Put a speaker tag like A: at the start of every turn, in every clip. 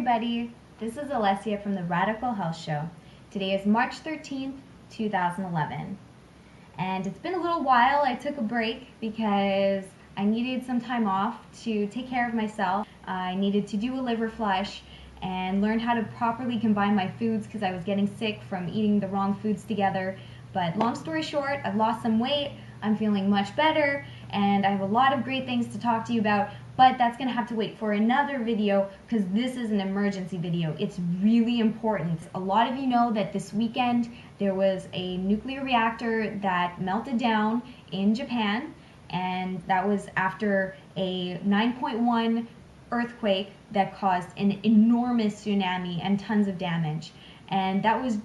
A: everybody, this is Alessia from the Radical Health Show. Today is March 13th, 2011. And it's been a little while. I took a break because I needed some time off to take care of myself. I needed to do a liver flush and learn how to properly combine my foods because I was getting sick from eating the wrong foods together. But long story short, I've lost some weight, I'm feeling much better, and I have a lot of great things to talk to you about, but that's going to have to wait for another video because this is an emergency video. It's really important. A lot of you know that this weekend there was a nuclear reactor that melted down in Japan, and that was after a 9.1 earthquake that caused an enormous tsunami and tons of damage. And that was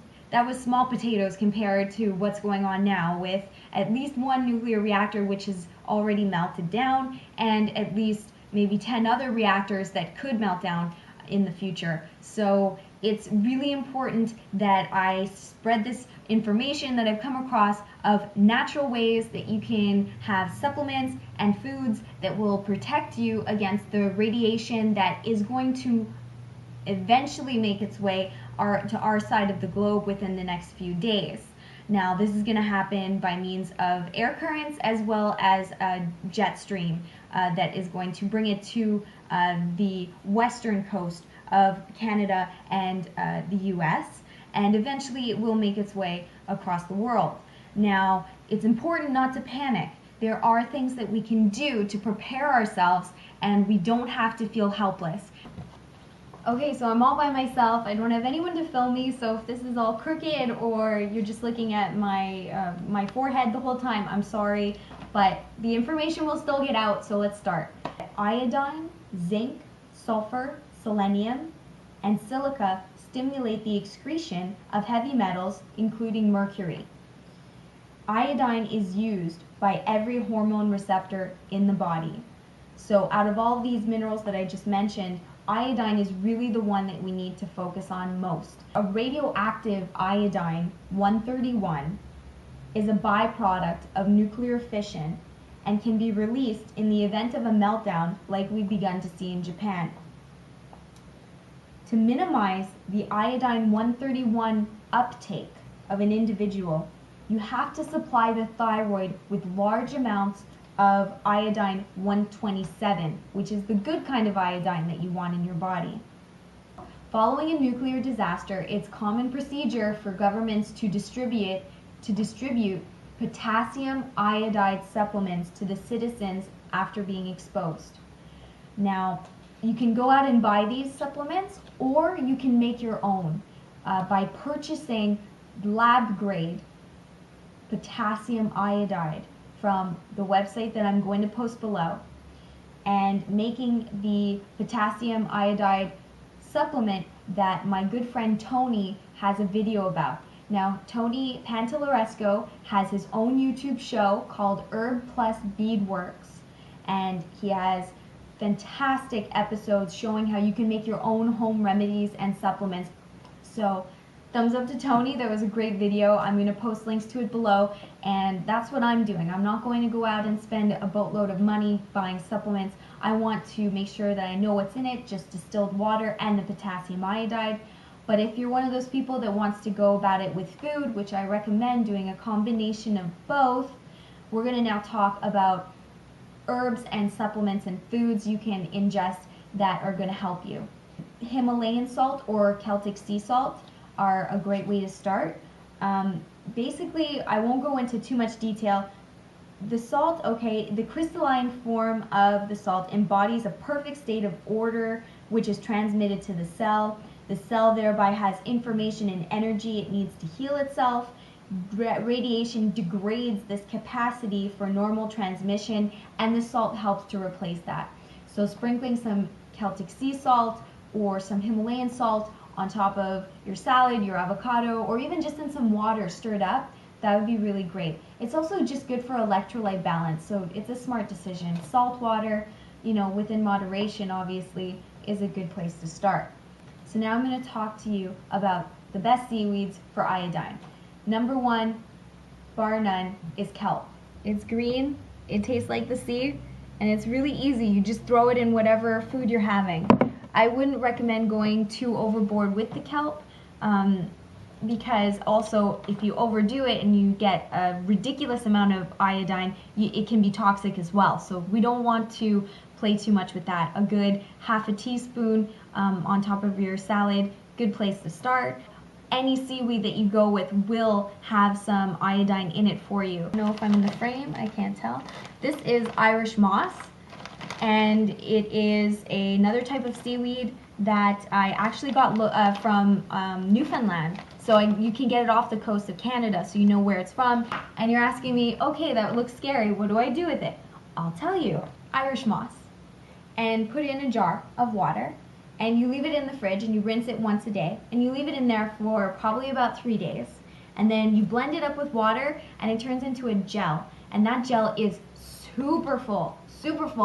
A: small potatoes compared to what's going on now with at least one nuclear reactor which is already melted down and at least maybe 10 other reactors that could melt down in the future. So it's really important that I spread this information that I've come across of natural ways that you can have supplements and foods that will protect you against the radiation that is going to eventually make its way to our side of the globe within the next few days. Now, this is going to happen by means of air currents as well as a jet stream that is going to bring it to the western coast of Canada and the US, and eventually it will make its way across the world. Now, it's important not to panic. There are things that we can do to prepare ourselves, and we don't have to feel helpless. Okay, so I'm all by myself. I don't have anyone to film me, so if this is all crooked or you're just looking at my forehead the whole time, I'm sorry, but the information will still get out, so let's start. Iodine, zinc, sulfur, selenium, and silica stimulate the excretion of heavy metals, including mercury. Iodine is used by every hormone receptor in the body. So out of all these minerals that I just mentioned, iodine is really the one that we need to focus on most. A radioactive iodine 131 is a byproduct of nuclear fission and can be released in the event of a meltdown like we've begun to see in Japan. To minimize the iodine 131 uptake of an individual, you have to supply the thyroid with large amounts of iodine 127, which is the good kind of iodine that you want in your body. Following a nuclear disaster, it's common procedure for governments to distribute potassium iodide supplements to the citizens after being exposed. Now, you can go out and buy these supplements, or you can make your own by purchasing lab-grade potassium iodide from the website that I'm going to post below, and making the potassium iodide supplement that my good friend Tony has a video about. Now, Tony Pantelleresco has his own YouTube show called Herb Plus Beadworks, and he has fantastic episodes showing how you can make your own home remedies and supplements. So thumbs up to Tony, that was a great video. I'm going to post links to it below, and that's what I'm doing. I'm not going to go out and spend a boatload of money buying supplements. I want to make sure that I know what's in it, just distilled water and the potassium iodide. But if you're one of those people that wants to go about it with food, which I recommend doing a combination of both, we're going to now talk about herbs and supplements and foods you can ingest that are going to help you. Himalayan salt or Celtic sea salt are a great way to start. Basically, I won't go into too much detail. The salt, okay, the crystalline form of the salt embodies a perfect state of order which is transmitted to the cell. The cell thereby has information and energy it needs to heal itself. Radiation degrades this capacity for normal transmission, and the salt helps to replace that. So sprinkling some Celtic sea salt or some Himalayan salt on top of your salad, your avocado, or even just in some water stirred up, that would be really great. It's also just good for electrolyte balance, so it's a smart decision. Salt water, you know, within moderation obviously, is a good place to start. So now I'm going to talk to you about the best seaweeds for iodine. Number one, bar none, is kelp. It's green, it tastes like the sea, and it's really easy. You just throw it in whatever food you're having. I wouldn't recommend going too overboard with the kelp, because also if you overdo it and you get a ridiculous amount of iodine, it can be toxic as well. So we don't want to play too much with that. A good half a teaspoon on top of your salad, good place to start. Any seaweed that you go with will have some iodine in it for you. I don't know if I'm in the frame, I can't tell. This is Irish moss, and it is another type of seaweed that I actually got from Newfoundland. So you can get it off the coast of Canada, so you know where it's from. And you're asking me, okay, that looks scary, what do I do with it? I'll tell you. Irish moss. And put it in a jar of water, and you leave it in the fridge, and you rinse it once a day, and you leave it in there for probably about 3 days. And then you blend it up with water, and it turns into a gel. And that gel is super full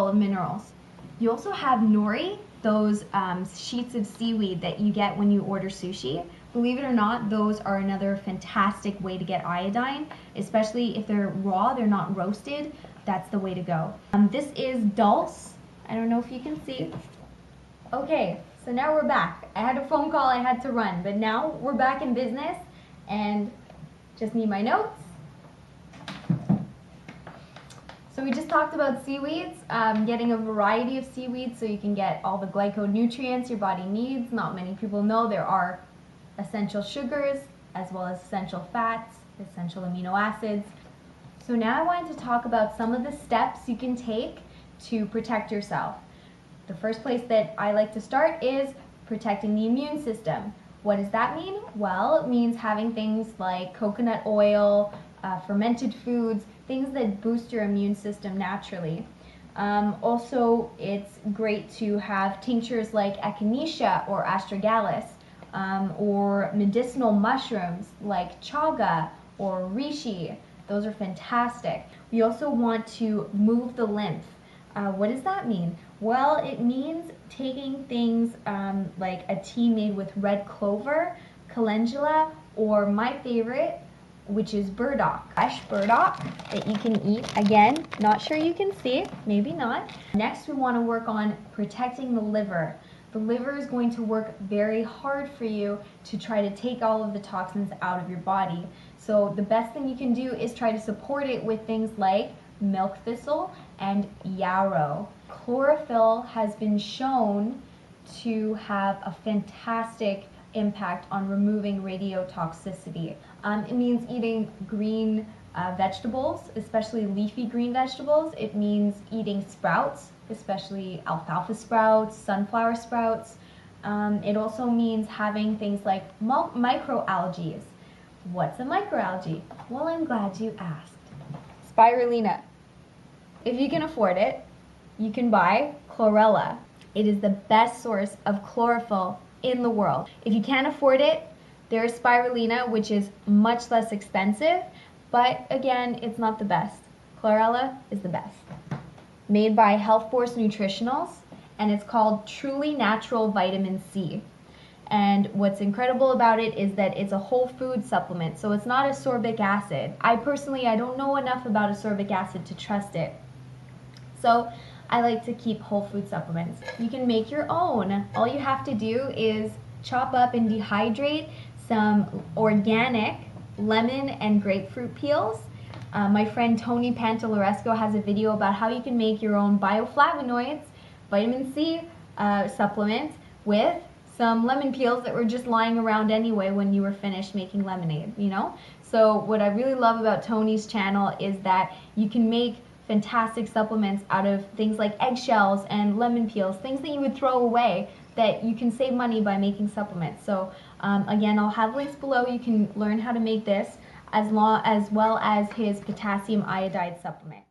A: of minerals. You also have nori, those sheets of seaweed that you get when you order sushi. Believe it or not, those are another fantastic way to get iodine, especially if they're raw, they're not roasted. That's the way to go. This is dulse. I don't know if you can see. Okay, so now we're back. I had a phone call I had to run, but now we're back in business and just need my notes. So we just talked about seaweeds, getting a variety of seaweeds so you can get all the glyconutrients your body needs. Not many people know there are essential sugars as well as essential fats, essential amino acids. So now I wanted to talk about some of the steps you can take to protect yourself. The first place that I like to start is protecting the immune system. What does that mean? Well, it means having things like coconut oil, fermented foods, things that boost your immune system naturally. Also, it's great to have tinctures like echinacea or astragalus, or medicinal mushrooms like chaga or reishi. Those are fantastic. We also want to move the lymph. What does that mean? Well, it means taking things like a tea made with red clover, calendula, or my favorite, which is burdock. Fresh burdock that you can eat. Again, not sure you can see, maybe not. Next, we want to work on protecting the liver. The liver is going to work very hard for you to try to take all of the toxins out of your body. So the best thing you can do is try to support it with things like milk thistle and yarrow. Chlorophyll has been shown to have a fantastic impact on removing radiotoxicity. It means eating green vegetables, especially leafy green vegetables. It means eating sprouts, especially alfalfa sprouts, sunflower sprouts. It also means having things like microalgae. What's a microalgae? Well, I'm glad you asked. Spirulina. If you can afford it, you can buy chlorella. It is the best source of chlorophyll in the world. If you can't afford it, there's spirulina, which is much less expensive, but again, it's not the best. Chlorella is the best. Made by Health Force Nutritionals, and it's called Truly Natural Vitamin C. And what's incredible about it is that it's a whole food supplement, so it's not ascorbic acid. I don't know enough about ascorbic acid to trust it. So I like to keep whole food supplements. You can make your own. All you have to do is chop up and dehydrate some organic lemon and grapefruit peels. My friend Tony Pantaloresco has a video about how you can make your own bioflavonoids, vitamin C supplement with some lemon peels that were just lying around anyway when you were finished making lemonade, you know? So what I really love about Tony's channel is that you can make fantastic supplements out of things like eggshells and lemon peels, things that you would throw away that you can save money by making supplements. So again, I'll have links below. You can learn how to make this as well as his potassium iodide supplement.